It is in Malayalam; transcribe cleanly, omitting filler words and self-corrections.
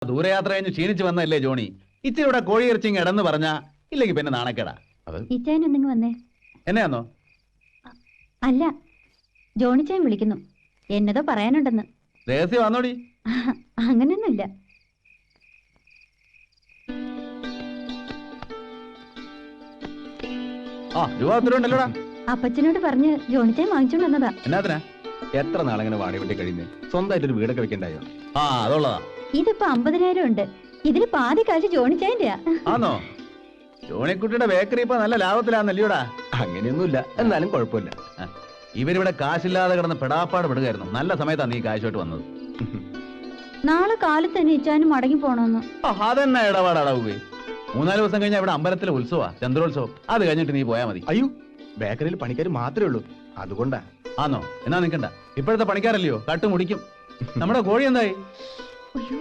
ദൂരയാത്ര കഴിഞ്ഞ് ക്ഷീണിച്ച് വന്നല്ലേ ജോണി. ഇച്ചിരി ഇവിടെ കോഴിയിറച്ചിങ് ഇടന്ന് പറഞ്ഞാ ഇല്ലെങ്കിൽ പിന്നെ നാണക്കേടാ. ഇച്ചായൻ ഒന്നിങ്ങ് വന്നേ. എന്നെയാന്നോ? അല്ല, ജോണിച്ചായൻ വിളിക്കുന്നു, എന്നതോ പറയാനുണ്ടെന്ന്. രഹസ്യം വന്നോടി. അങ്ങനെയൊന്നുമില്ല. ആ രൂപ ഉണ്ടല്ലോടാ. അപ്പച്ചനോട് പറഞ്ഞ് ജോണിച്ചായൻ വാങ്ങിച്ചോണ്ട് വന്നതാ. എന്നാത്തിനാ? എത്ര നാളെങ്ങനെ വാടി വെട്ടി കഴിഞ്ഞ് സ്വന്തമായിട്ടൊരു വീടൊക്കെ വെക്കണ്ടായോ? ആ അതുള്ളതാ. ഇതിപ്പോ 50,000 ഉണ്ട്. ഇതിന് പാതി കാശ് ജോണിച്ചായന്റെയാ. ആന്നോ? ജോണിക്കുട്ടിയുടെ ബേക്കറി ഇപ്പൊ നല്ല ലാഭത്തിലാന്നല്ലയോടാ. അങ്ങനെയൊന്നുമില്ല, എന്നാലും കുഴപ്പമില്ല. ഇവരിവിടെ കാശില്ലാതെ കിടന്ന് പെടാപ്പാട് പെടുകയായിരുന്നു. നല്ല സമയത്താണ് നീ കാശോട്ട് വന്നത്. നാളെ കാലത്ത് തന്നെ ഇച്ചാനും മടങ്ങി പോണോന്ന്. അതെന്നാ ഇടപാടാടാവുകയെ. 3-4 ദിവസം കഴിഞ്ഞാൽ ഇവിടെ അമ്പലത്തിലെ ഉത്സവാ, ചന്ദ്രോത്സവം. അത് കഴിഞ്ഞിട്ട് നീ പോയാ മതി. അയ്യോ, ബേക്കറിയിൽ പണിക്കാർ മാത്രമേ ഉള്ളൂ, അതുകൊണ്ടാ. ആന്നോ? എന്നാ നിക്കണ്ട, ഇപ്പോഴത്തെ പണിക്കാരല്ലയോ കട്ടുമുടിക്കും. നമ്മുടെ കോഴി എന്തായി? അയ്യോ,